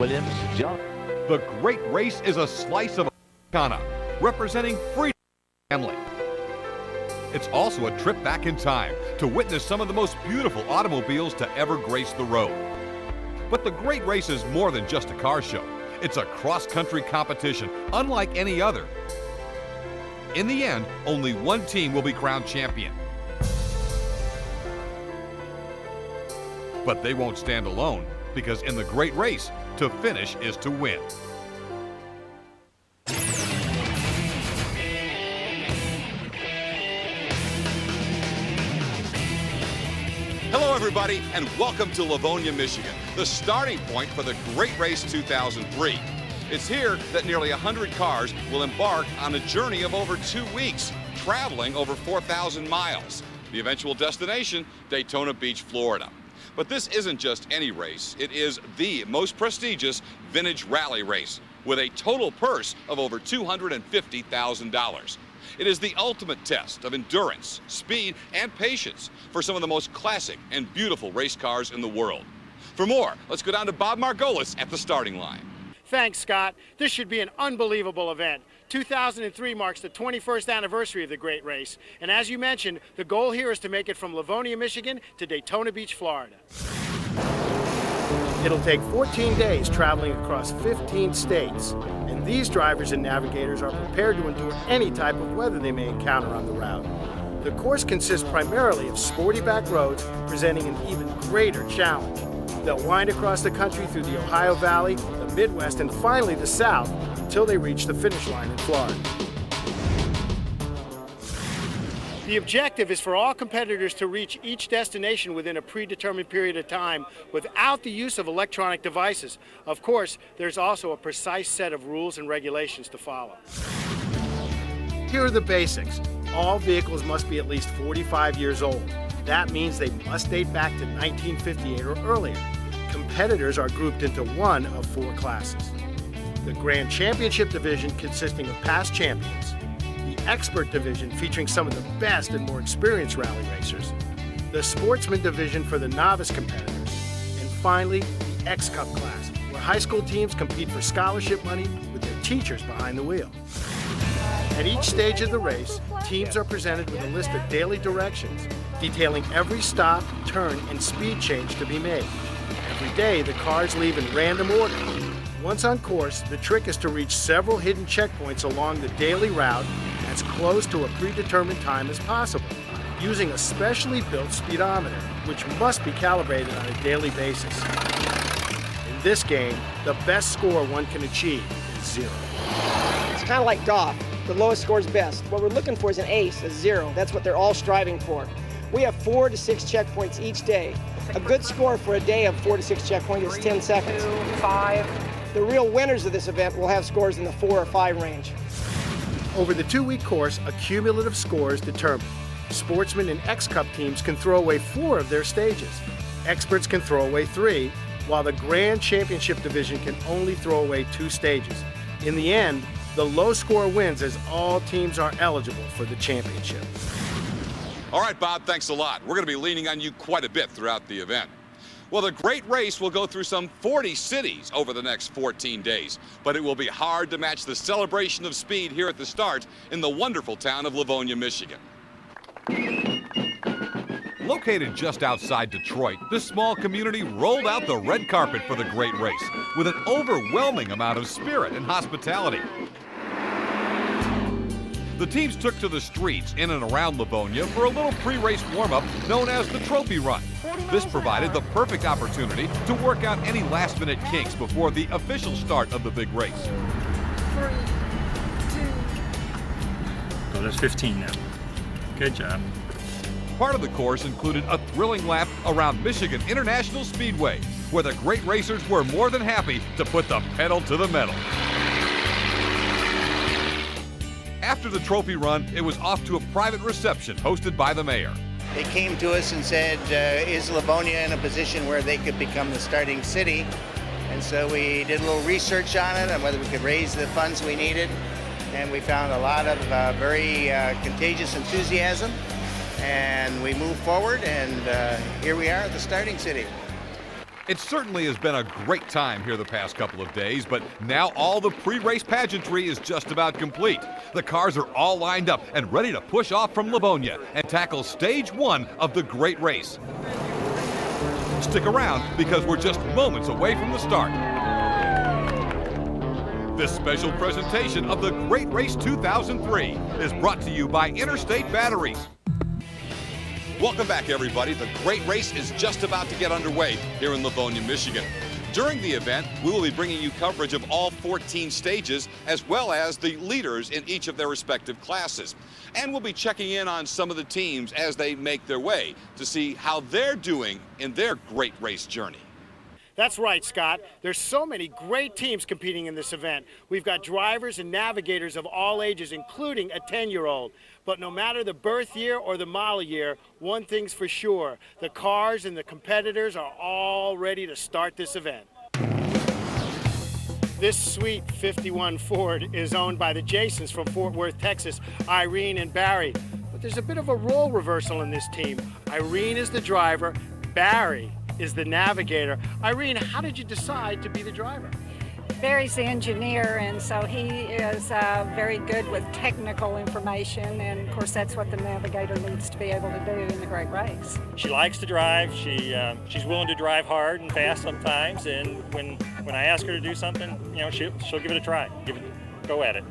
Williams, John. The Great Race is a slice of Americana, representing freedom and family. It's also a trip back in time to witness some of the most beautiful automobiles to ever grace the road. But the Great Race is more than just a car show. It's a cross-country competition unlike any other. In the end, only one team will be crowned champion. But they won't stand alone, because in the Great Race, to finish is to win. Hello everybody, and welcome to Livonia, Michigan, the starting point for the Great Race 2003. It's here that nearly 100 cars will embark on a journey of over 2 weeks, traveling over 4,000 miles. The eventual destination, Daytona Beach, Florida. But this isn't just any race. It is the most prestigious vintage rally race with a total purse of over $250,000. It is the ultimate test of endurance, speed, and patience for some of the most classic and beautiful race cars in the world. For more, let's go down to Bob Margolis at the starting line. Thanks, Scott. This should be an unbelievable event. 2003 marks the 21st anniversary of the Great Race, and as you mentioned, the goal here is to make it from Livonia, Michigan to Daytona Beach, Florida. It'll take 14 days traveling across 15 states, and these drivers and navigators are prepared to endure any type of weather they may encounter on the route. The course consists primarily of sporty back roads, presenting an even greater challenge. They'll wind across the country through the Ohio Valley, the Midwest, and finally the South, until they reach the finish line in Florida. The objective is for all competitors to reach each destination within a predetermined period of time without the use of electronic devices. Of course, there's also a precise set of rules and regulations to follow. Here are the basics. All vehicles must be at least 45 years old. That means they must date back to 1958 or earlier. Competitors are grouped into one of 4 classes. The Grand Championship division consisting of past champions, the Expert division featuring some of the best and more experienced rally racers, the Sportsman division for the novice competitors, and finally the X-Cup class, where high school teams compete for scholarship money with their teachers behind the wheel. At each stage of the race, teams are presented with a list of daily directions detailing every stop, turn, and speed change to be made. Every day, the cars leave in random order. Once on course, the trick is to reach several hidden checkpoints along the daily route as close to a predetermined time as possible, using a specially built speedometer, which must be calibrated on a daily basis. In this game, the best score one can achieve is 0. It's kind of like golf. The lowest score is best. What we're looking for is an ace, a 0. That's what they're all striving for. We have 4 to 6 checkpoints each day. A good score for a day of 4 to 6 checkpoints is 10 seconds. 2, 5. The real winners of this event will have scores in the 4 or 5 range. Over the 2-week course, a cumulative score is determined. Sportsman and X-Cup teams can throw away 4 of their stages. Experts can throw away 3, while the Grand Championship division can only throw away 2 stages. In the end, the low score wins as all teams are eligible for the championship. All right, Bob, thanks a lot. We're going to be leaning on you quite a bit throughout the event. Well, the Great Race will go through some 40 cities over the next 14 days, but it will be hard to match the celebration of speed here at the start in the wonderful town of Livonia, Michigan. Located just outside Detroit, this small community rolled out the red carpet for the Great Race with an overwhelming amount of spirit and hospitality. The teams took to the streets in and around Livonia for a little pre-race warm-up known as the Trophy Run. This provided the perfect opportunity to work out any last-minute kinks before the official start of the big race. 3, 2. So there's 15 now. Good job. Part of the course included a thrilling lap around Michigan International Speedway, where the great racers were more than happy to put the pedal to the metal. After the trophy run, it was off to a private reception hosted by the mayor. They came to us and said, is Livonia in a position where they could become the starting city? And so we did a little research on it, on whether we could raise the funds we needed. And we found a lot of very contagious enthusiasm. And we moved forward, and here we are at the starting city. It certainly has been a great time here the past couple of days, but now all the pre-race pageantry is just about complete. The cars are all lined up and ready to push off from Livonia and tackle stage 1 of the Great Race. Stick around because we're just moments away from the start. This special presentation of the Great Race 2003 is brought to you by Interstate Batteries. Welcome back, everybody. The Great Race is just about to get underway here in Livonia, Michigan. During the event, we will be bringing you coverage of all 14 stages, as well as the leaders in each of their respective classes. And we'll be checking in on some of the teams as they make their way to see how they're doing in their Great Race journey. That's right, Scott. There's so many great teams competing in this event. We've got drivers and navigators of all ages, including a 10-year-old. But no matter the birth year or the model year, one thing's for sure. The cars and the competitors are all ready to start this event. This sweet 51 Ford is owned by the Jasons from Fort Worth, Texas, Irene and Barry. But there's a bit of a role reversal in this team. Irene is the driver, Barry is the navigator. Irene, how did you decide to be the driver? Barry's the engineer, and so he is very good with technical information, and of course that's what the navigator needs to be able to do in the Great Race. She likes to drive. She's willing to drive hard and fast sometimes, and when I ask her to do something, you know, she'll give it a try, go at it.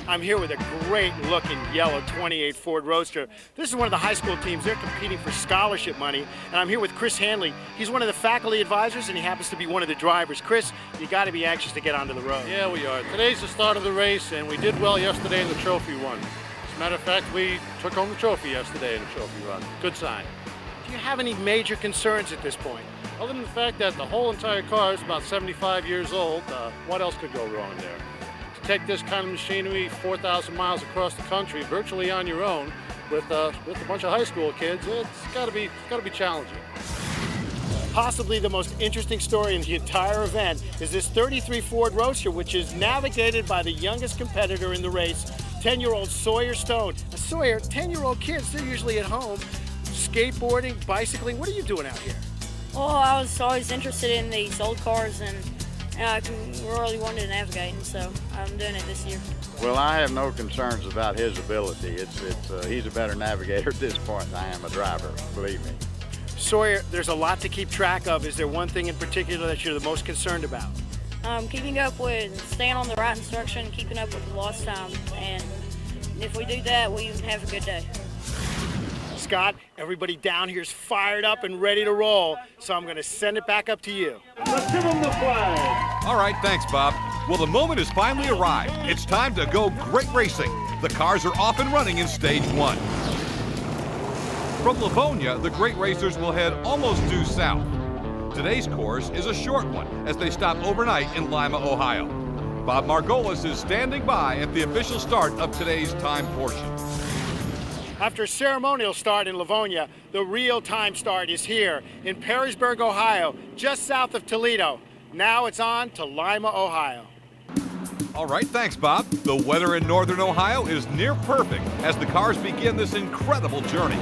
I'm here with a great-looking yellow 28 Ford Roadster. This is one of the high school teams. They're competing for scholarship money. And I'm here with Chris Hanley. He's one of the faculty advisors, and he happens to be one of the drivers. Chris, you got to be anxious to get onto the road. Yeah, we are. Today's the start of the race, and we did well yesterday in the trophy run. As a matter of fact, we took home the trophy yesterday in the trophy run. Good sign. Do you have any major concerns at this point? Other than the fact that the whole entire car is about 75 years old, what else could go wrong there? Take this kind of machinery 4,000 miles across the country virtually on your own with a bunch of high school kids, it's got to be challenging. Possibly the most interesting story in the entire event is this 33 Ford Roadster, which is navigated by the youngest competitor in the race, 10-year-old Sawyer Stone. Now, Sawyer, 10-year-old kids, they're usually at home skateboarding, bicycling. What are you doing out here? Well, I was always interested in these old cars, and I really wanted to navigate, and so I'm doing it this year. Well, I have no concerns about his ability. He's a better navigator at this point than I am a driver, believe me. Sawyer, there's a lot to keep track of. Is there one thing in particular that you're the most concerned about? Keeping up with staying on the right instruction, keeping up with the lost time, and if we do that, we have a good day. Scott, everybody down here is fired up and ready to roll, so I'm going to send it back up to you. Let's give them the flag. All right, thanks, Bob. Well, the moment has finally arrived. It's time to go great racing. The cars are off and running in stage 1. From Livonia, the great racers will head almost due south. Today's course is a short one as they stop overnight in Lima, Ohio. Bob Margolis is standing by at the official start of today's time portion. After a ceremonial start in Livonia, the real time start is here in Perrysburg, Ohio, just south of Toledo. Now it's on to Lima, Ohio. All right, thanks, Bob. The weather in northern Ohio is near perfect as the cars begin this incredible journey.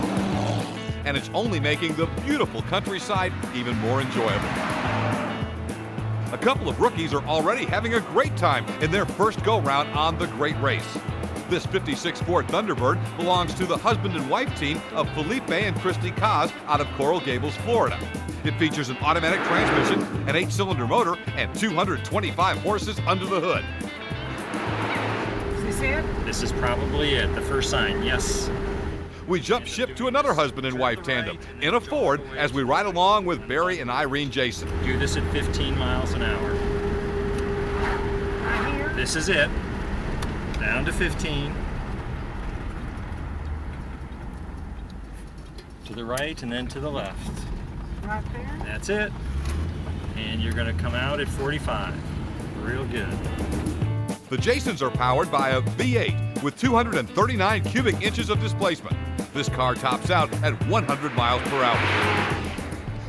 And it's only making the beautiful countryside even more enjoyable. A couple of rookies are already having a great time in their first go-round on the Great Race. This 56 Ford Thunderbird belongs to the husband and wife team of Felipe and Christy Kaz out of Coral Gables, Florida. It features an automatic transmission, an 8-cylinder motor, and 225 horses under the hood. Is this it? This is probably it, the first sign, yes. We jump ship to another husband and wife tandem in a Ford as we ride along with Barry and Irene Jason. Do this at 15 miles an hour. Right here? This is it. Down to 15. To the right and then to the left. Right there? That's it. And you're going to come out at 45. Real good. The Jasons are powered by a V8 with 239 cubic inches of displacement. This car tops out at 100 miles per hour.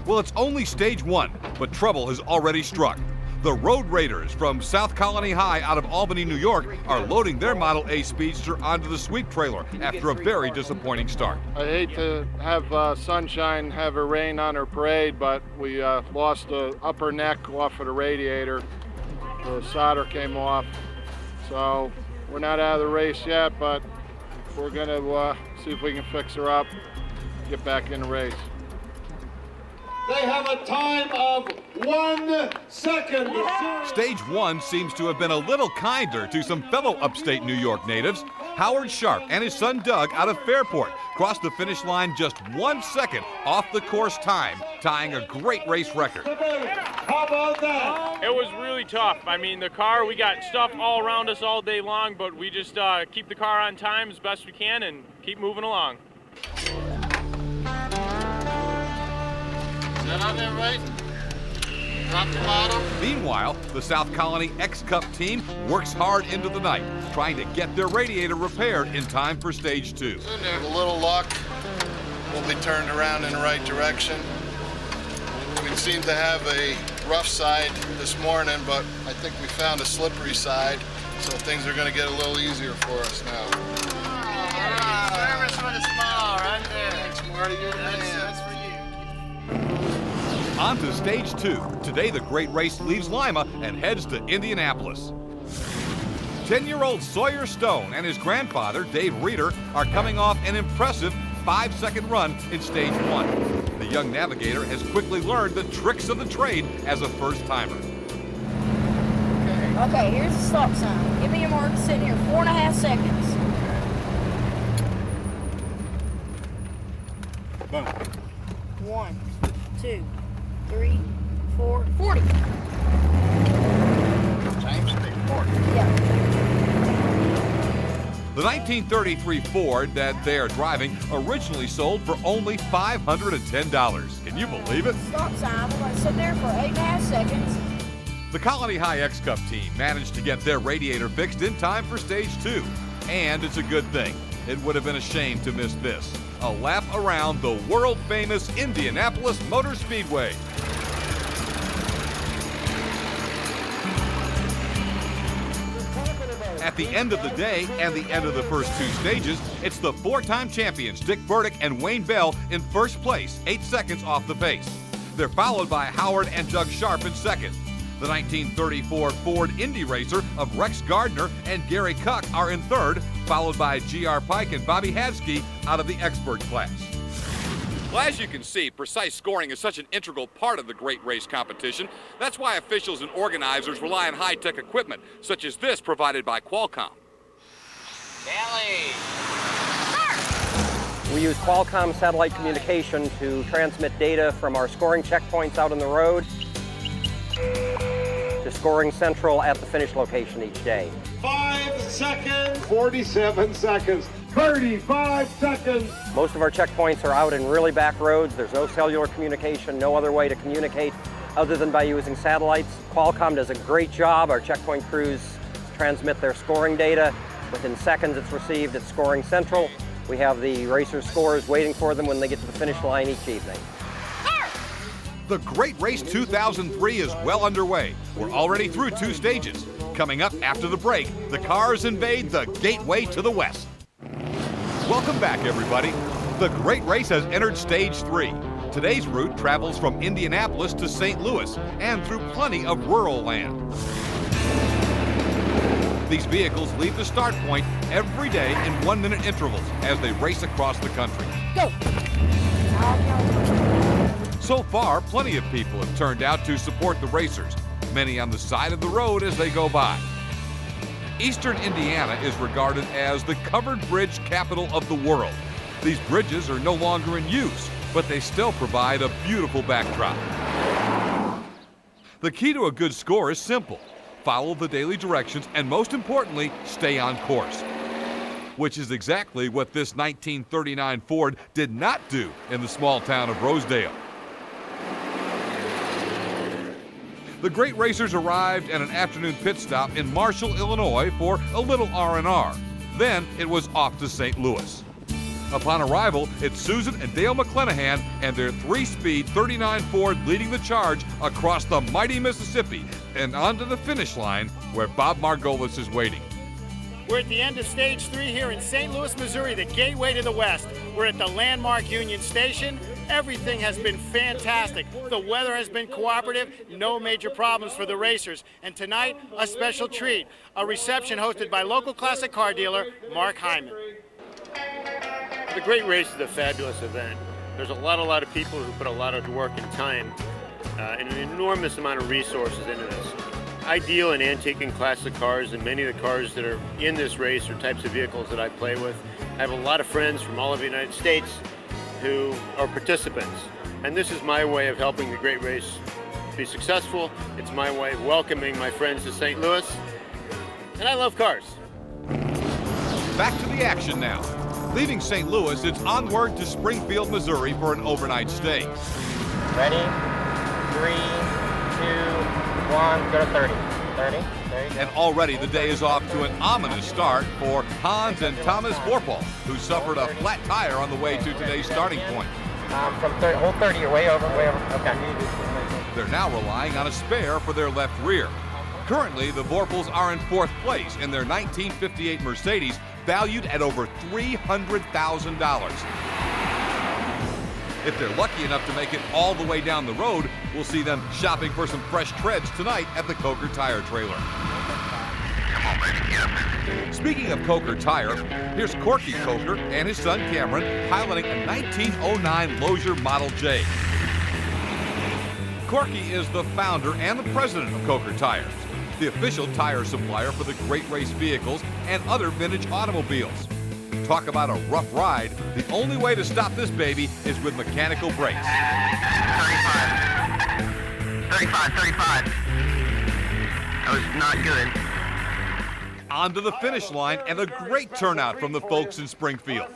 Well, it's only stage 1, but trouble has already struck. The Road Raiders from South Colony High out of Albany, New York are loading their Model A Speedster onto the sweep trailer after a very disappointing start. I hate to have Sunshine have her rain on her parade, but we lost the upper neck off of the radiator. The solder came off. So we're not out of the race yet, but we're going to see if we can fix her up, get back in the race. They have a time of 1 second. Stage 1 seems to have been a little kinder to some fellow upstate New York natives. Howard Sharp and his son Doug out of Fairport crossed the finish line just 1 second off the course time, tying a great race record. How about that? It was really tough. I mean, the car, we got stuff all around us all day long, but we just keep the car on time as best we can and keep moving along. Is that on there right? Drop the bottom. Meanwhile, the South Colony X-Cup team works hard into the night, trying to get their radiator repaired in time for Stage 2. With a little luck, we'll be turned around in the right direction. We seem to have a rough side this morning, but I think we found a slippery side, so things are going to get a little easier for us now. Service for the small, right there. Thanks, Marty. You're the man. That's for you. On to Stage 2. Today, the great race leaves Lima and heads to Indianapolis. 10-year-old Sawyer Stone and his grandfather, Dave Reeder, are coming off an impressive 5-second run in Stage 1. The young navigator has quickly learned the tricks of the trade as a first-timer. Okay, here's the stop sign. Give me a mark sitting here, 4.5 seconds. Boom. 1, 2, 3, 4, 40. Same speed, 40. Yeah. The 1933 Ford that they are driving originally sold for only $510. Can you believe it? Stop sign. We're going to sit there for 8.5 seconds. The Colony High X-Cup team managed to get their radiator fixed in time for Stage 2. And it's a good thing. It would have been a shame to miss this. A lap around the world-famous Indianapolis Motor Speedway. At the end of the day and the end of the first 2 stages, it's the 4-time champions Dick Burdick and Wayne Bell in first place, 8 seconds off the pace. They're followed by Howard and Doug Sharp in second. The 1934 Ford Indy Racer of Rex Gardner and Gary Cuck are in third, followed by G.R. Pike and Bobby Hadsky out of the expert class. Well, as you can see, precise scoring is such an integral part of the great race competition. That's why officials and organizers rely on high-tech equipment, such as this provided by Qualcomm. Velie. We use Qualcomm satellite communication to transmit data from our scoring checkpoints out on the road to scoring central at the finish location each day. 5 seconds. 47 seconds. 35 seconds. Most of our checkpoints are out in really back roads. There's no cellular communication, no other way to communicate other than by using satellites. Qualcomm does a great job. Our checkpoint crews transmit their scoring data. Within seconds it's received at scoring central. We have the racers' scores waiting for them when they get to the finish line each evening. The Great Race 2003 is well underway. We're already through 2 stages. Coming up after the break, the cars invade the gateway to the west. Welcome back, everybody. The Great Race has entered Stage 3. Today's route travels from Indianapolis to St. Louis and through plenty of rural land. These vehicles leave the start point every day in 1-minute intervals as they race across the country. Go! So far, plenty of people have turned out to support the racers, many on the side of the road as they go by. Eastern Indiana is regarded as the covered bridge capital of the world. These bridges are no longer in use, but they still provide a beautiful backdrop. The key to a good score is simple. Follow the daily directions and, most importantly, stay on course. Which is exactly what this 1939 Ford did not do in the small town of Rosedale. The great racers arrived at an afternoon pit stop in Marshall, Illinois for a little R&R. Then it was off to St. Louis. Upon arrival, it's Susan and Dale McClanahan and their 3-speed 39 Ford leading the charge across the mighty Mississippi, and on to the finish line where Bob Margolis is waiting. We're at the end of stage 3 here in St. Louis, Missouri, the gateway to the West. We're at the landmark Union Station. Everything has been fantastic. The weather has been cooperative, no major problems for the racers. And tonight, a special treat, a reception hosted by local classic car dealer Mark Hyman. The Great Race is a fabulous event. There's a lot of people who put a lot of work and time and an enormous amount of resources into this. I deal in antique and classic cars, and many of the cars that are in this race are types of vehicles that I play with. I have a lot of friends from all over the United States who are participants, and this is my way of helping the Great Race be successful. It's my way of welcoming my friends to St. Louis, and I love cars. Back to the action now. Leaving St. Louis, it's onward to Springfield, Missouri for an overnight stay. Ready? 3, 2, 1, go to 30. 30, there you go. And already the day is off to an ominous start for Hans and Thomas Vorpal, who suffered a flat tire on the way to today's starting point. From whole 30, you're way over, okay. They're now relying on a spare for their left rear. Currently, the Vorpals are in 4th place in their 1958 Mercedes, valued at over $300,000. If they're lucky enough to make it all the way down the road, we'll see them shopping for some fresh treads tonight at the Coker Tire Trailer. Speaking of Coker Tire, here's Corky Coker and his son Cameron piloting a 1909 Lozier Model J. Corky is the founder and the president of Coker Tires, the official tire supplier for the Great Race vehicles and other vintage automobiles. Talk about a rough ride. The only way to stop this baby is with mechanical brakes. 35. That was not good. On to the finish line and a great turnout from the folks in Springfield.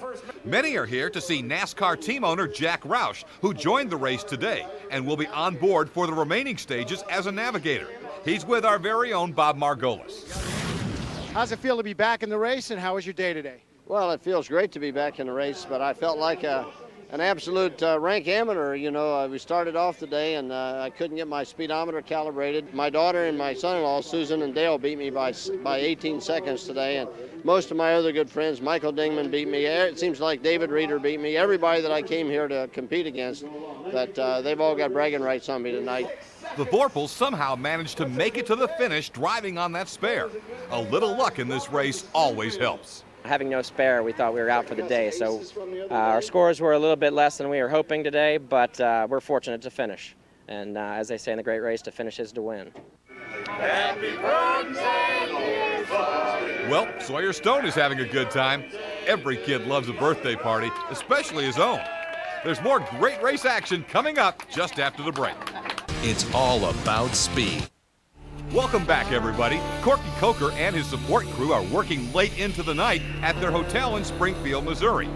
Many are here to see NASCAR team owner Jack Roush, who joined the race today and will be on board for the remaining stages as a navigator. He's with our very own Bob Margolis. How's it feel to be back in the race, and how was your day today? Well, it feels great to be back in the race, but I felt like an absolute rank amateur. You know, we started off the day and I couldn't get my speedometer calibrated. My daughter and my son-in-law, Susan and Dale, beat me by 18 seconds today, and most of my other good friends, Michael Dingman beat me. It seems like David Reeder beat me. Everybody that I came here to compete against, but they've all got bragging rights on me tonight. The Vorpals somehow managed to make it to the finish driving on that spare. A little luck in this race always helps. Having no spare, we thought we were out for the day, so our scores were a little bit less than we were hoping today, but we're fortunate to finish. And as they say in the Great Race, to finish is to win. Well, Sawyer Stone is having a good time. Every kid loves a birthday party, especially his own. There's more Great Race action coming up just after the break. It's all about speed. Welcome back, everybody. Corky Coker and his support crew are working late into the night at their hotel in Springfield, Missouri.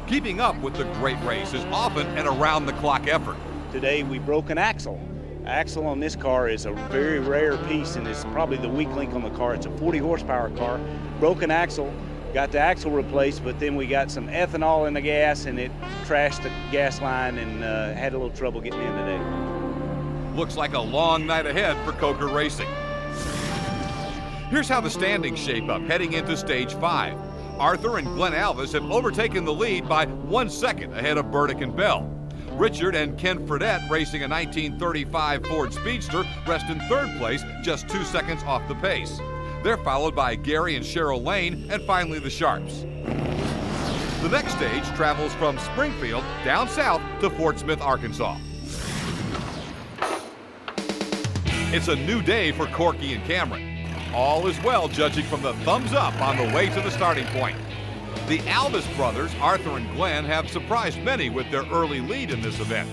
Keeping up with the Great Race is often an around-the-clock effort. Today we broke an axle. Axle on this car is a very rare piece, and it's probably the weak link on the car. It's a 40 horsepower car. Broken axle, got the axle replaced, but then we got some ethanol in the gas and it trashed the gas line and had a little trouble getting in today. Looks like a long night ahead for Coker Racing. Here's how the standings shape up heading into Stage 5. Arthur and Glenn Alvis have overtaken the lead by 1 second ahead of Burdick and Bell. Richard and Ken Fredette, racing a 1935 Ford Speedster, rest in 3rd place, just 2 seconds off the pace. They're followed by Gary and Cheryl Lane, and finally the Sharps. The next stage travels from Springfield down south to Fort Smith, Arkansas. It's a new day for Corky and Cameron. All is well, judging from the thumbs up on the way to the starting point. The Alvis brothers, Arthur and Glenn, have surprised many with their early lead in this event.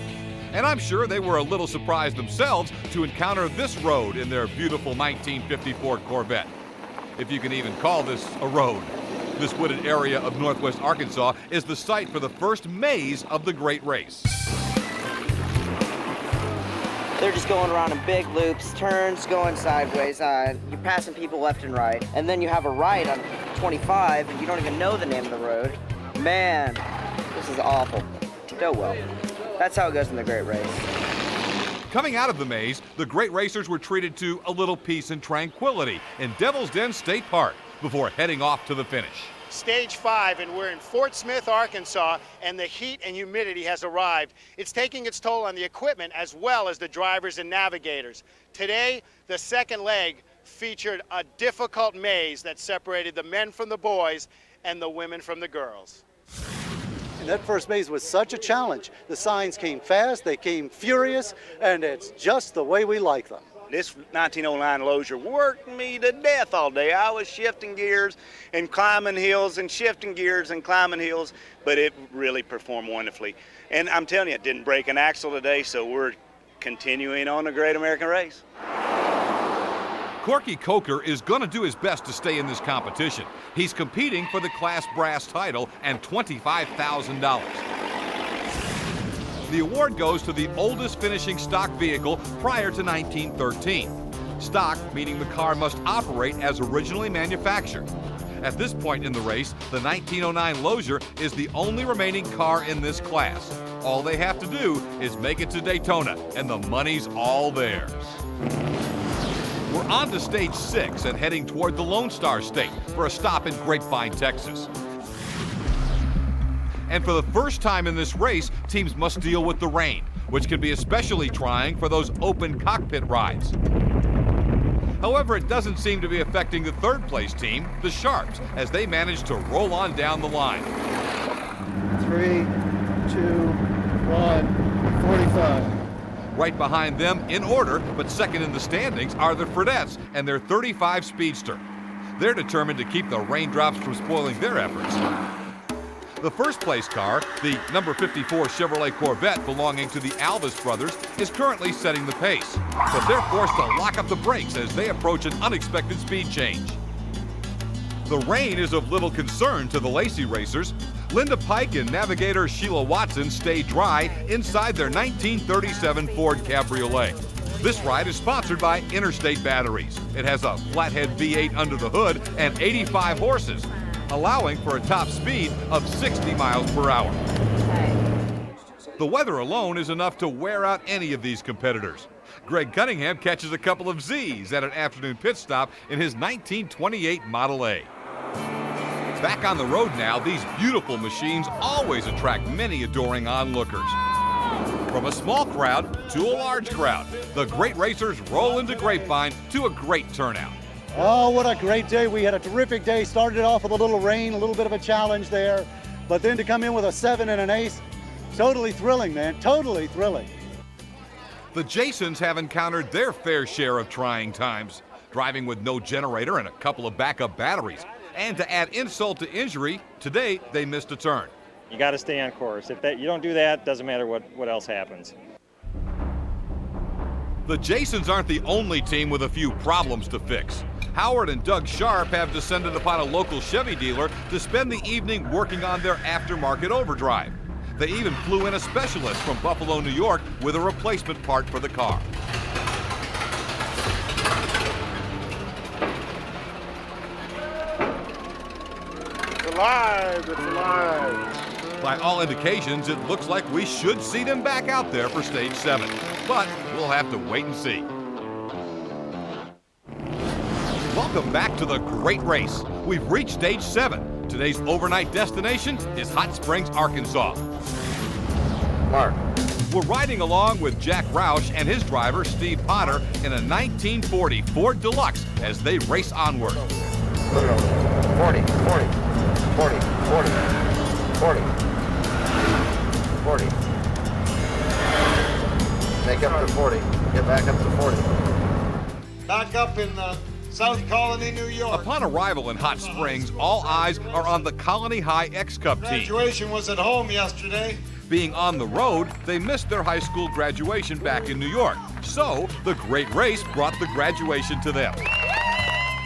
And I'm sure they were a little surprised themselves to encounter this road in their beautiful 1954 Corvette. If you can even call this a road. This wooded area of northwest Arkansas is the site for the first maze of the Great Race. They're just going around in big loops, turns, going sideways. You're passing people left and right. And then you have a right on 25, and you don't even know the name of the road. Man, this is awful. Oh well. That's how it goes in the Great Race. Coming out of the maze, the great racers were treated to a little peace and tranquility in Devil's Den State Park before heading off to the finish. Stage 5, and we're in Fort Smith, Arkansas, and the heat and humidity has arrived. It's taking its toll on the equipment as well as the drivers and navigators. Today, the second leg featured a difficult maze that separated the men from the boys and the women from the girls. And that first maze was such a challenge. The signs came fast, they came furious, and it's just the way we like them. This 1909 Lozier worked me to death all day. I was shifting gears and climbing hills and shifting gears and climbing hills, but it really performed wonderfully. And I'm telling you, it didn't break an axle today, so we're continuing on the Great American Race. Corky Coker is going to do his best to stay in this competition. He's competing for the Class Brass title and $25,000. The award goes to the oldest finishing stock vehicle prior to 1913. Stock meaning the car must operate as originally manufactured. At this point in the race, the 1909 Lozier is the only remaining car in this class. All they have to do is make it to Daytona, and the money's all theirs. We're on to stage 6 and heading toward the Lone Star State for a stop in Grapevine, Texas. And for the first time in this race, teams must deal with the rain, which can be especially trying for those open cockpit rides. However, it doesn't seem to be affecting the third place team, the Sharps, as they manage to roll on down the line. 3, 2, 1, 45. Right behind them, in order, but second in the standings, are the Fredettes and their 35 Speedster. They're determined to keep the raindrops from spoiling their efforts. The first place car, the number 54 Chevrolet Corvette belonging to the Alvis brothers, is currently setting the pace, but they're forced to lock up the brakes as they approach an unexpected speed change. The rain is of little concern to the Lacey racers. Linda Pike and navigator Sheila Watson stay dry inside their 1937 Ford Cabriolet. This ride is sponsored by Interstate Batteries. It has a flathead V8 under the hood and 85 horses, allowing for a top speed of 60 miles per hour. The weather alone is enough to wear out any of these competitors. Greg Cunningham catches a couple of Z's at an afternoon pit stop in his 1928 Model A. Back on the road now, these beautiful machines always attract many adoring onlookers. From a small crowd to a large crowd, the great racers roll into Grapevine to a great turnout. Oh, what a great day. We had a terrific day. Started off with a little rain, a little bit of a challenge there. But then to come in with a 7 and an ace, totally thrilling, man. Totally thrilling. The Jasons have encountered their fair share of trying times, driving with no generator and a couple of backup batteries. And to add insult to injury, today they missed a turn. You got to stay on course. If you don't do that, doesn't matter what else happens. The Jasons aren't the only team with a few problems to fix. Howard and Doug Sharp have descended upon a local Chevy dealer to spend the evening working on their aftermarket overdrive. They even flew in a specialist from Buffalo, New York with a replacement part for the car. It's alive. By all indications, it looks like we should see them back out there for stage 7, but we'll have to wait and see. Welcome back to the great race. We've reached stage 7. Today's overnight destination is Hot Springs, Arkansas. Mark. We're riding along with Jack Roush and his driver, Steve Potter, in a 1940 Ford Deluxe as they race onward. 40, 40, 40, 40, 40, 40. Take up to 40. Get back up to 40. Back up in South Colony, New York. Upon arrival in Hot Springs, all eyes are on the Colony High X Cup team. Graduation was at home yesterday. Being on the road, they missed their high school graduation back in New York. So, the great race brought the graduation to them.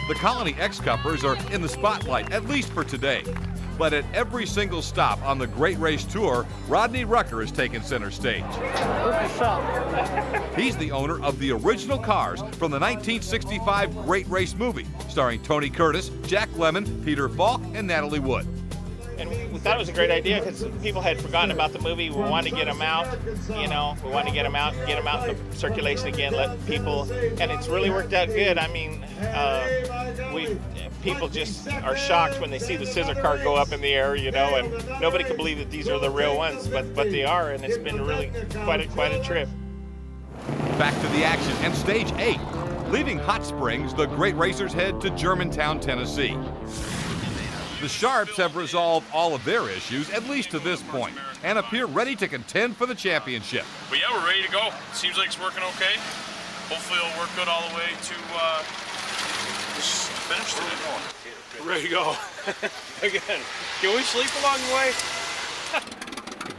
The Colony X Cuppers are in the spotlight, at least for today. But at every single stop on the Great Race Tour, Rodney Rucker has taken center stage. He's the owner of the original cars from the 1965 Great Race movie, starring Tony Curtis, Jack Lemmon, Peter Falk, and Natalie Wood. And we thought it was a great idea because people had forgotten about the movie. We wanted to get them out, you know, we wanted to get them out in the circulation again, let people, and it's really worked out good. I mean, people just are shocked when they see the scissor cart go up in the air, you know, and nobody can believe that these are the real ones, but they are, and it's been really quite a trip. Back to the action and stage 8. Leaving Hot Springs, the great racers head to Germantown, Tennessee. The Sharps have resolved all of their issues, at least to this point, and appear ready to contend for the championship. But yeah, we're ready to go. Seems like it's working okay. Hopefully it'll work good all the way to this finish today. We're ready to go. Again, can we sleep along the way?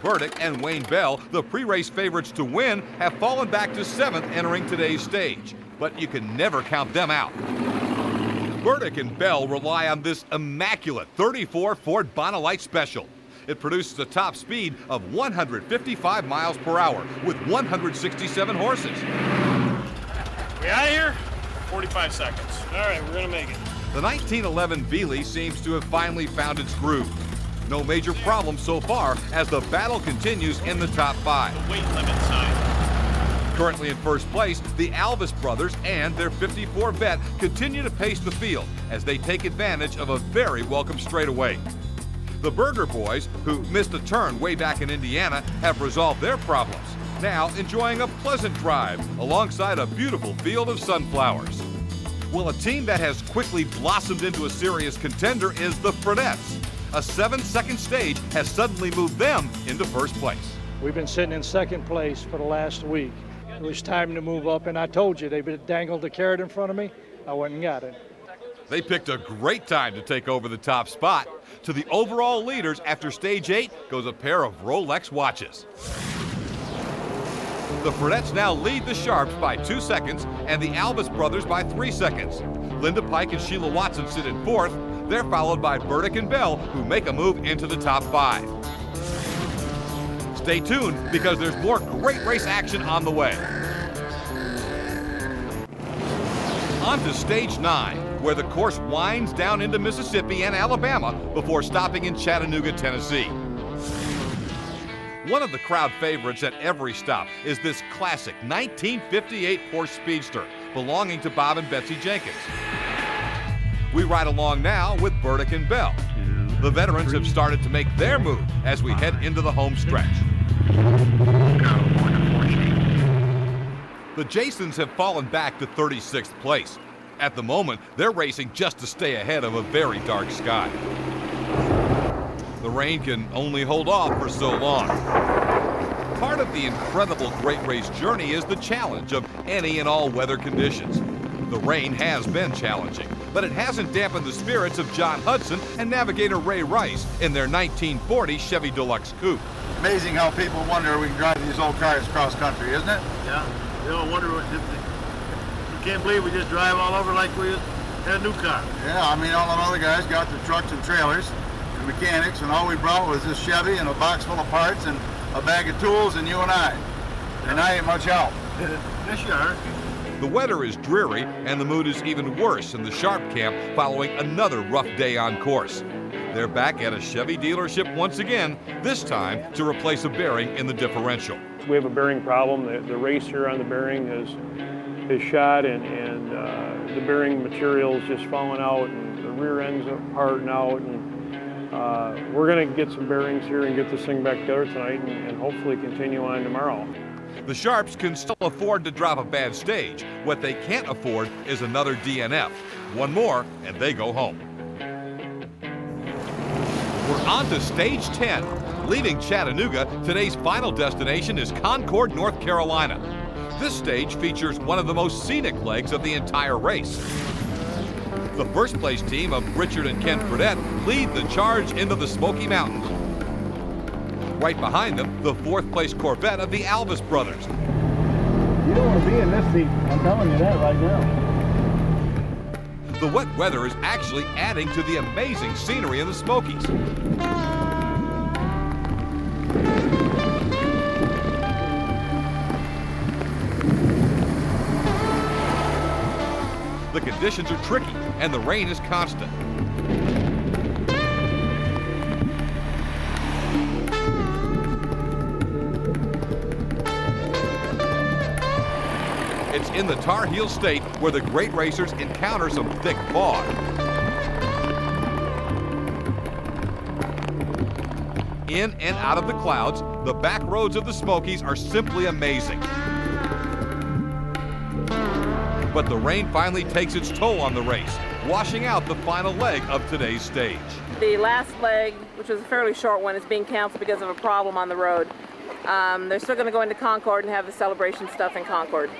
Burdick and Wayne Bell, the pre-race favorites to win, have fallen back to 7th entering today's stage, but you can never count them out. Burdick and Bell rely on this immaculate 34 Ford Bonalite Special. It produces a top speed of 155 miles per hour with 167 horses. We out of here? 45 seconds. All right, we're gonna make it. The 1911 Velie seems to have finally found its groove. No major problems so far as the battle continues in the top 5. The weight limit sign. Currently in first place, the Alvis brothers and their 54 vet continue to pace the field as they take advantage of a very welcome straightaway. The Berger boys, who missed a turn way back in Indiana, have resolved their problems, now enjoying a pleasant drive alongside a beautiful field of sunflowers. Well, a team that has quickly blossomed into a serious contender is the Fredettes. A 7-second stage has suddenly moved them into first place. We've been sitting in second place for the last week. It was time to move up, and I told you, they dangled the carrot in front of me. I went and got it. They picked a great time to take over the top spot. To the overall leaders after stage 8 goes a pair of Rolex watches. The Fredettes now lead the Sharps by 2 seconds and the Alvis brothers by 3 seconds. Linda Pike and Sheila Watson sit in 4th. They're followed by Burdick and Bell, who make a move into the top 5. Stay tuned because there's more great race action on the way. On to stage 9, where the course winds down into Mississippi and Alabama before stopping in Chattanooga, Tennessee. One of the crowd favorites at every stop is this classic 1958 Porsche Speedster belonging to Bob and Betsy Jenkins. We ride along now with Burdick and Bell. The veterans have started to make their move as we head into the home stretch. The Jasons have fallen back to 36th place. At the moment, they're racing just to stay ahead of a very dark sky. The rain can only hold off for so long. Part of the incredible great race journey is the challenge of any and all weather conditions. The rain has been challenging, but it hasn't dampened the spirits of John Hudson and navigator Ray Rice in their 1940 Chevy Deluxe Coupe. Amazing how people wonder we can drive these old cars cross country, isn't it? Yeah, they all wonder what you can't believe we just drive all over like we had a new car. Yeah, I mean, all them other guys got their trucks and trailers and mechanics, and all we brought was this Chevy and a box full of parts and a bag of tools and you and I. And I ain't much help. Yes, you are. The weather is dreary, and the mood is even worse in the Sharp camp following another rough day on course. They're back at a Chevy dealership once again, this time to replace a bearing in the differential. We have a bearing problem. The racer on the bearing is shot, and the bearing material is just falling out, and the rear end's parting out, and we're going to get some bearings here and get this thing back together tonight and hopefully continue on tomorrow. The Sharps can still afford to drop a bad stage. What they can't afford is another DNF. One more, and they go home. We're on to stage 10. Leaving Chattanooga, today's final destination is Concord, North Carolina. This stage features one of the most scenic legs of the entire race. The first place team of Richard and Ken Fredette lead the charge into the Smoky Mountains. Right behind them, the fourth place Corvette of the Alvis brothers. You don't want to be in this seat. I'm telling you that right now. The wet weather is actually adding to the amazing scenery in the Smokies. The conditions are tricky and the rain is constant. in the Tar Heel State, where the great racers encounter some thick fog. In and out of the clouds, the back roads of the Smokies are simply amazing. But the rain finally takes its toll on the race, washing out the final leg of today's stage. The last leg, which was a fairly short one, is being canceled because of a problem on the road. They're still going to go into Concord and have the celebration stuff in Concord.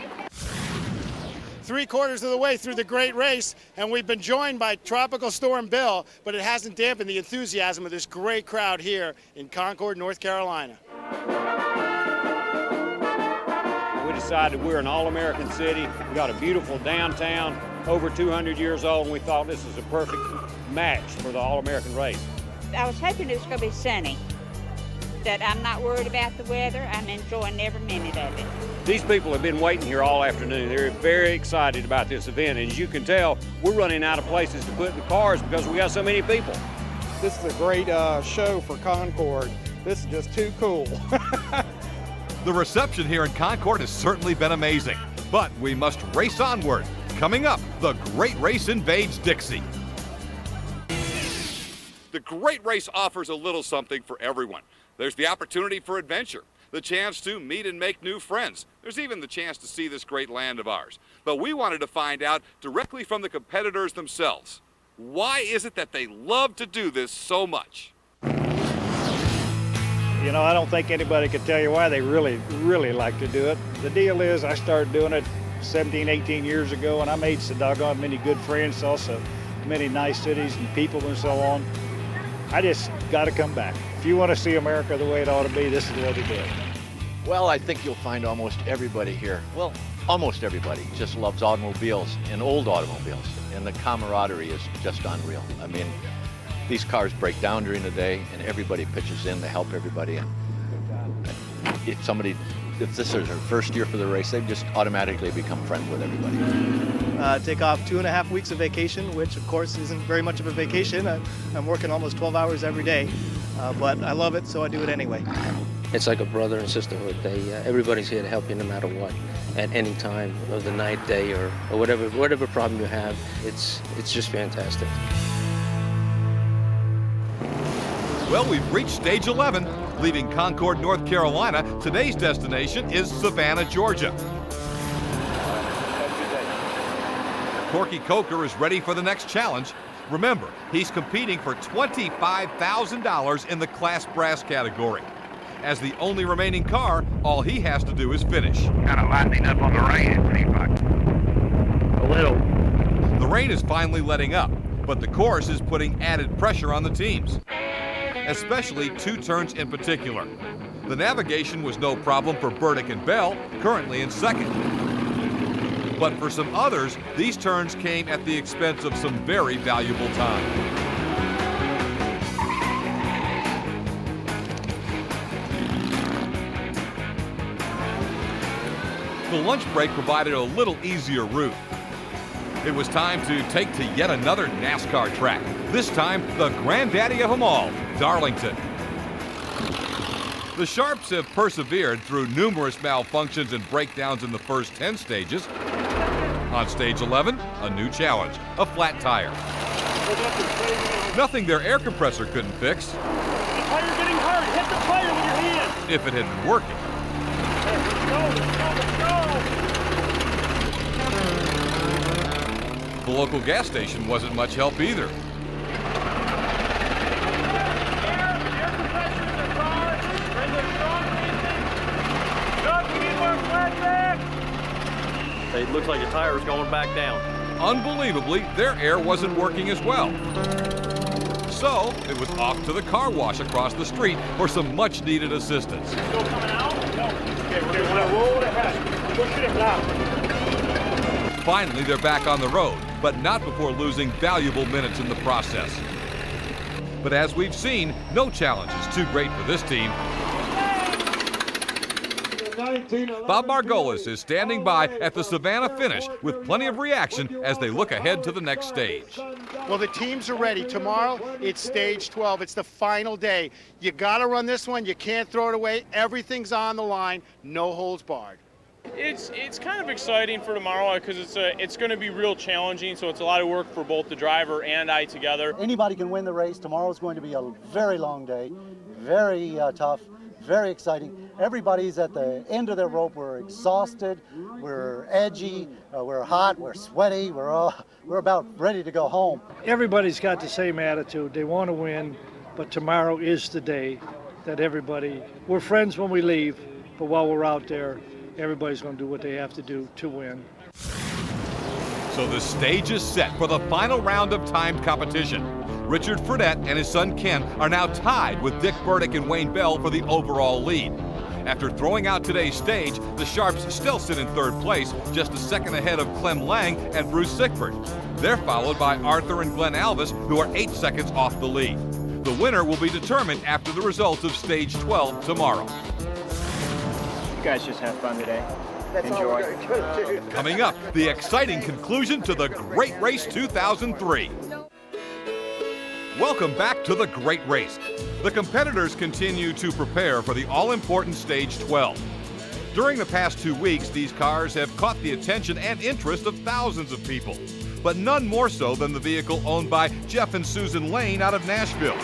3/4 of the way through the great race, and we've been joined by Tropical Storm Bill, but it hasn't dampened the enthusiasm of this great crowd here in Concord, North Carolina. We decided we're an all-American city. We got a beautiful downtown, over 200 years old, and we thought this is a perfect match for the all-American race. I was hoping it was going to be sunny, that I'm not worried about the weather. I'm enjoying every minute of it. These people have been waiting here all afternoon. They're very excited about this event. And as you can tell, we're running out of places to put the cars because we got so many people. This is a great show for Concord. This is just too cool. The reception here in Concord has certainly been amazing, but we must race onward. Coming up, the Great Race invades Dixie. The Great Race offers a little something for everyone. There's the opportunity for adventure, the chance to meet and make new friends. There's even the chance to see this great land of ours. But we wanted to find out directly from the competitors themselves, why is it that they love to do this so much? You know, I don't think anybody could tell you why they really like to do it. The deal is I started doing it 17, 18 years ago, and I made so doggone many good friends, also many nice cities and people and so on. I just got to come back. If you want to see America the way it ought to be, this is the way to do it. Well, I think you'll find almost everybody here. Well, almost everybody just loves automobiles and old automobiles, and the camaraderie is just unreal. I mean, these cars break down during the day, and everybody pitches in to help everybody. And if this is their first year for the race, they've just automatically become friends with everybody. Take off 2.5 weeks of vacation, which of course isn't very much of a vacation. I'm working almost 12 hours every day, but I love it, so I do it anyway. It's like a brother and sisterhood. Everybody's here to help you no matter what, at any time of the night, day, or whatever problem you have. It's just fantastic. Well, we've reached stage 11. Leaving Concord, North Carolina, today's destination is Savannah, Georgia. Corky Coker is ready for the next challenge. Remember, he's competing for $25,000 in the Class Brass category. As the only remaining car, all he has to do is finish. Kind of lightening up on the rain, it seems like. A little. The rain is finally letting up, but the course is putting added pressure on the teams, especially two turns in particular. The navigation was no problem for Burdick and Bell, currently in second. But for some others, these turns came at the expense of some very valuable time. The lunch break provided a little easier route. It was time to take to yet another NASCAR track, this time the granddaddy of them all, Darlington. The Sharps have persevered through numerous malfunctions and breakdowns in the first 10 stages. On stage 11, a new challenge, a flat tire. Nothing their air compressor couldn't fix. The tire's getting hard. Hit the tire with your hand. If it had been working. The local gas station wasn't much help either. It looks like the tire's going back down. Unbelievably, their air wasn't working as well. So, it was off to the car wash across the street for some much-needed assistance. Still coming out? No. Okay, we're gonna roll it ahead. Push it now. Finally, they're back on the road, but not before losing valuable minutes in the process. But as we've seen, no challenge is too great for this team. Bob Margolis is standing by at the Savannah finish with plenty of reaction as they look ahead to the next stage. Well, the teams are ready. Tomorrow, it's stage 12. It's the final day. You got to run this one. You can't throw it away. Everything's on the line. No holds barred. It's kind of exciting for tomorrow because it's going to be real challenging. So it's a lot of work for both the driver and I together. Anybody can win the race. Tomorrow's going to be a very long day, very tough, very exciting. Everybody's at the end of their rope. We're exhausted, we're edgy, we're hot, we're sweaty, we're about ready to go home. Everybody's got the same attitude. They want to win, but tomorrow is the day that we're friends when we leave, but while we're out there, everybody's going to do what they have to do to win. So the stage is set for the final round of timed competition. Richard Fredette and his son Ken are now tied with Dick Burdick and Wayne Bell for the overall lead. After throwing out today's stage, the Sharps still sit in third place, just a second ahead of Clem Lang and Bruce Sickford. They're followed by Arthur and Glenn Alvis, who are 8 seconds off the lead. The winner will be determined after the results of stage 12 tomorrow. You guys just have fun today. Enjoy. Coming up, the exciting conclusion to the Great Race 2003. Welcome back to the Great Race. The competitors continue to prepare for the all-important Stage 12. During the past 2 weeks, these cars have caught the attention and interest of thousands of people, but none more so than the vehicle owned by Jeff and Susan Lane out of Nashville.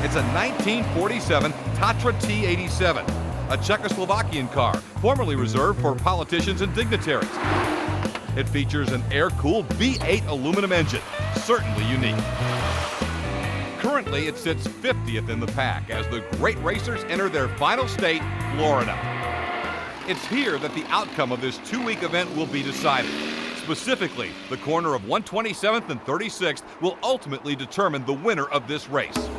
It's a 1947 Tatra T87, a Czechoslovakian car formerly reserved for politicians and dignitaries. It features an air-cooled V8 aluminum engine, certainly unique. Currently, it sits 50th in the pack as the Great Racers enter their final state, Florida. It's here that the outcome of this 2-week event will be decided. Specifically, the corner of 127th and 36th will ultimately determine the winner of this race.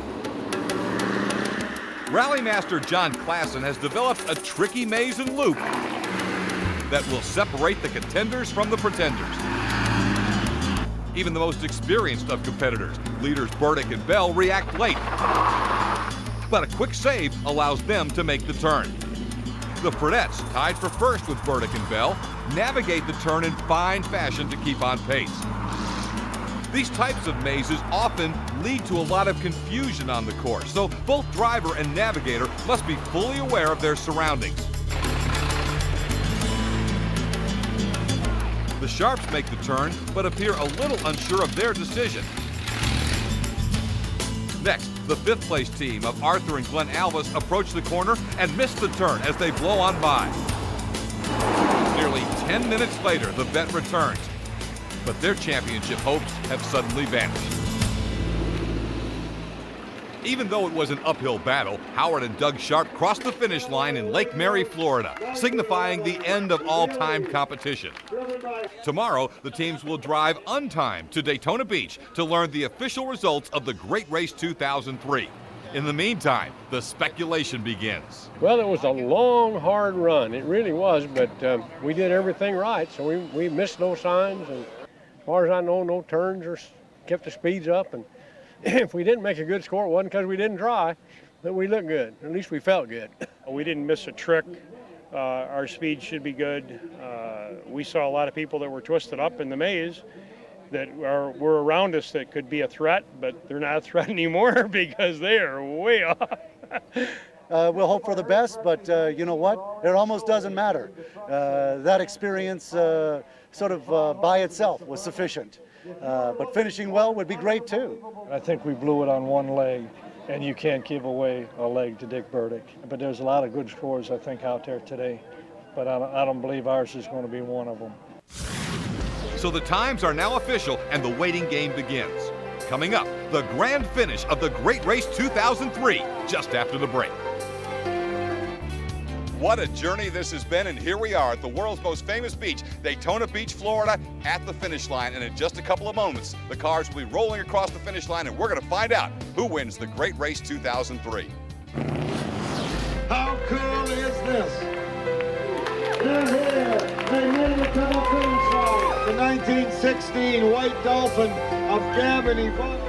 Rally Master John Klassen has developed a tricky maze and loop that will separate the contenders from the pretenders. Even the most experienced of competitors, leaders Burdick and Bell, react late. But a quick save allows them to make the turn. The Fredettes, tied for first with Burdick and Bell, navigate the turn in fine fashion to keep on pace. These types of mazes often lead to a lot of confusion on the course, so both driver and navigator must be fully aware of their surroundings. The Sharps make the turn, but appear a little unsure of their decision. Next, the 5th place team of Arthur and Glenn Alvis approach the corner and miss the turn as they blow on by. Nearly 10 minutes later, the vet returns, but their championship hopes have suddenly vanished. Even though it was an uphill battle, Howard and Doug Sharp crossed the finish line in Lake Mary, Florida, signifying the end of all-time competition. Tomorrow, the teams will drive untimed to Daytona Beach to learn the official results of the Great Race 2003. In the meantime, the speculation begins. Well, it was a long, hard run. It really was, but we did everything right, so we missed no signs, and as far as I know, no turns or kept the speeds up. And if we didn't make a good score, it wasn't because we didn't try, but we looked good. At least we felt good. We didn't miss a trick. Our speed should be good. We saw a lot of people that were twisted up in the maze that were around us that could be a threat, but they're not a threat anymore because they are way off. We'll hope for the best, but you know what? It almost doesn't matter. That experience sort of by itself was sufficient. But finishing well would be great too. I think we blew it on one leg, and you can't give away a leg to Dick Burdick. But there's a lot of good scores, I think, out there today. But I don't believe ours is going to be one of them. So the times are now official and the waiting game begins. Coming up, the grand finish of the Great Race 2003, just after the break. What a journey this has been, and here we are at the world's most famous beach, Daytona Beach, Florida, at the finish line. And in just a couple of moments, the cars will be rolling across the finish line, and we're going to find out who wins the Great Race 2003. How cool is this? They're here. They made it to the finish line. The 1916 White Dolphin of Gavin Yvonne.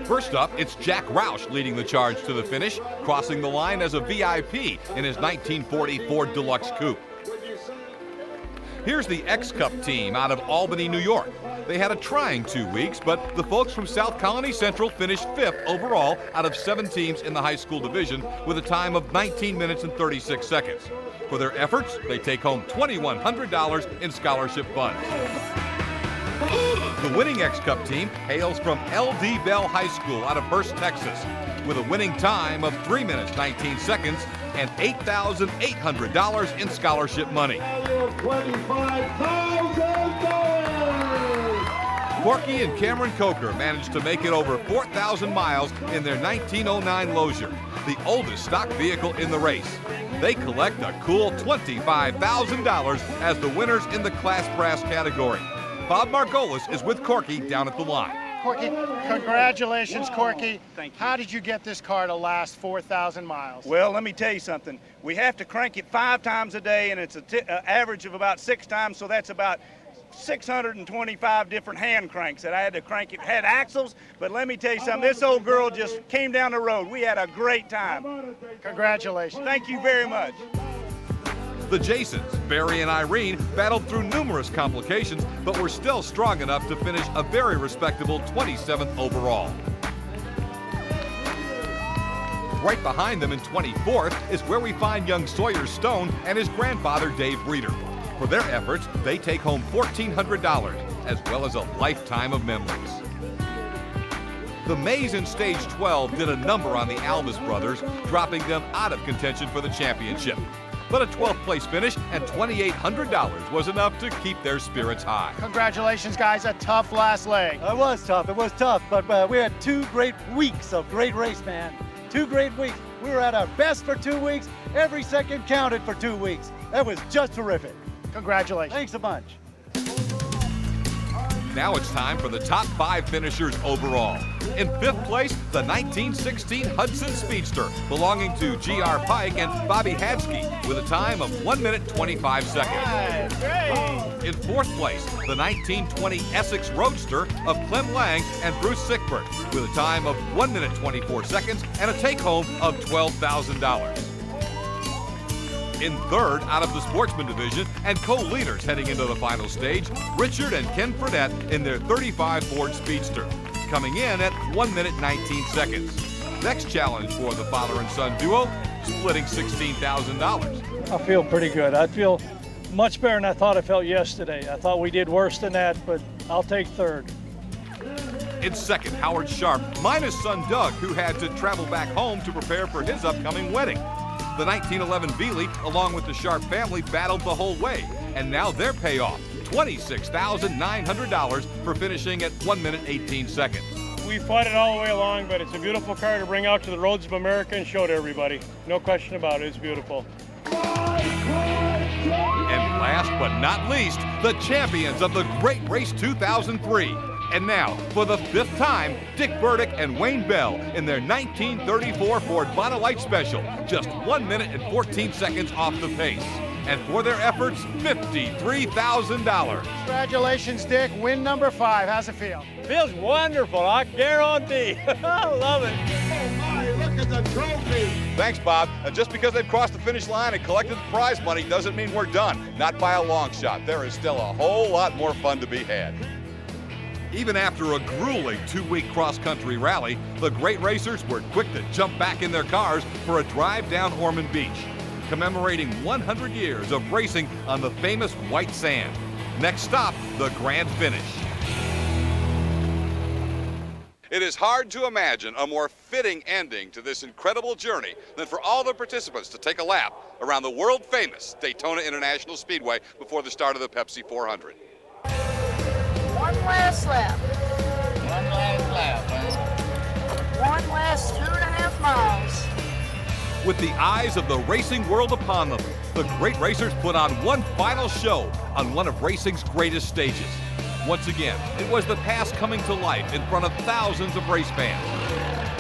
First up, it's Jack Roush leading the charge to the finish, crossing the line as a VIP in his 1940 Ford Deluxe Coupe. Here's the X-Cup team out of Albany, New York. They had a trying 2 weeks, but the folks from South Colony Central finished 5th overall out of 7 teams in the high school division with a time of 19 minutes and 36 seconds. For their efforts, they take home $2,100 in scholarship funds. The winning X-Cup team hails from L.D. Bell High School out of Hurst, Texas, with a winning time of 3 minutes 19 seconds and $8,800 in scholarship money. Corky and Cameron Coker managed to make it over 4,000 miles in their 1909 Lozier, the oldest stock vehicle in the race. They collect a cool $25,000 as the winners in the Class Brass category. Bob Margolis is with Corky down at the line. Corky, congratulations, Corky. Thank you. How did you get this car to last 4,000 miles? Well, let me tell you something. We have to crank it 5 times a day, and it's an average of about 6 times, so that's about 625 different hand cranks that I had to crank. It had axles, but let me tell you something. This old girl just came down the road. We had a great time. Congratulations. Thank you very much. The Jasons, Barry and Irene, battled through numerous complications, but were still strong enough to finish a very respectable 27th overall. Right behind them in 24th is where we find young Sawyer Stone and his grandfather, Dave Reeder. For their efforts, they take home $1,400, as well as a lifetime of memories. The Mays in Stage 12 did a number on the Albus brothers, dropping them out of contention for the championship. But a 12th place finish and $2,800 was enough to keep their spirits high. Congratulations, guys. A tough last leg. It was tough, but we had 2 great weeks of great race, man. 2 great weeks. We were at our best for 2 weeks. Every second counted for 2 weeks. That was just terrific. Congratulations. Thanks a bunch. Now it's time for the top 5 finishers overall. In 5th place, the 1916 Hudson Speedster, belonging to G.R. Pike and Bobby Hadsky, with a time of 1 minute 25 seconds. In 4th place, the 1920 Essex Roadster of Clem Lang and Bruce Sickford, with a time of 1 minute 24 seconds and a take-home of $12,000. In 3rd out of the Sportsman division and co-leaders heading into the final stage, Richard and Ken Fredette in their 35 Ford Speedster, coming in at 1 minute 19 seconds. Next challenge for the father and son duo, splitting $16,000. I feel pretty good. I feel much better than I thought I felt yesterday. I thought we did worse than that, but I'll take 3rd. In 2nd, Howard Sharp, minus son Doug, who had to travel back home to prepare for his upcoming wedding. The 1911 Velie, along with the Sharp family, battled the whole way, and now their payoff, $26,900 for finishing at 1 minute 18 seconds. We fought it all the way along, but it's a beautiful car to bring out to the roads of America and show to everybody. No question about it, it's beautiful. And last but not least, the champions of the Great Race 2003. And now, for the 5th time, Dick Burdick and Wayne Bell in their 1934 Ford Bonnet Special, just 1 minute and 14 seconds off the pace. And for their efforts, $53,000. Congratulations, Dick. Win number 5. How's it feel? Feels wonderful, I guarantee. I love it. Oh my, look at the trophy. Thanks, Bob. Just because they've crossed the finish line and collected the prize money doesn't mean we're done. Not by a long shot. There is still a whole lot more fun to be had. Even after a grueling 2-week cross-country rally, the Great Racers were quick to jump back in their cars for a drive down Ormond Beach, commemorating 100 years of racing on the famous white sand. Next stop, the grand finish. It is hard to imagine a more fitting ending to this incredible journey than for all the participants to take a lap around the world-famous Daytona International Speedway before the start of the Pepsi 400. One last lap. One last lap, One last 2.5 miles. With the eyes of the racing world upon them, the Great Racers put on one final show on one of racing's greatest stages. Once again, it was the past coming to life in front of thousands of race fans.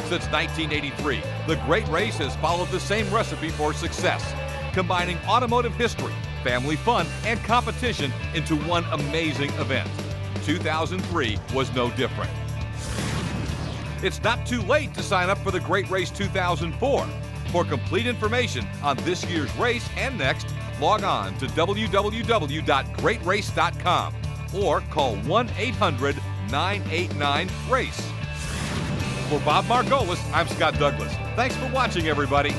Since 1983, the Great Race has followed the same recipe for success, combining automotive history, family fun, and competition into one amazing event. 2003 was no different. It's not too late to sign up for the Great Race 2004. For complete information on this year's race and next, log on to www.greatrace.com or call 1-800-989-RACE. For Bob Margolis, I'm Scott Douglas. Thanks for watching, everybody.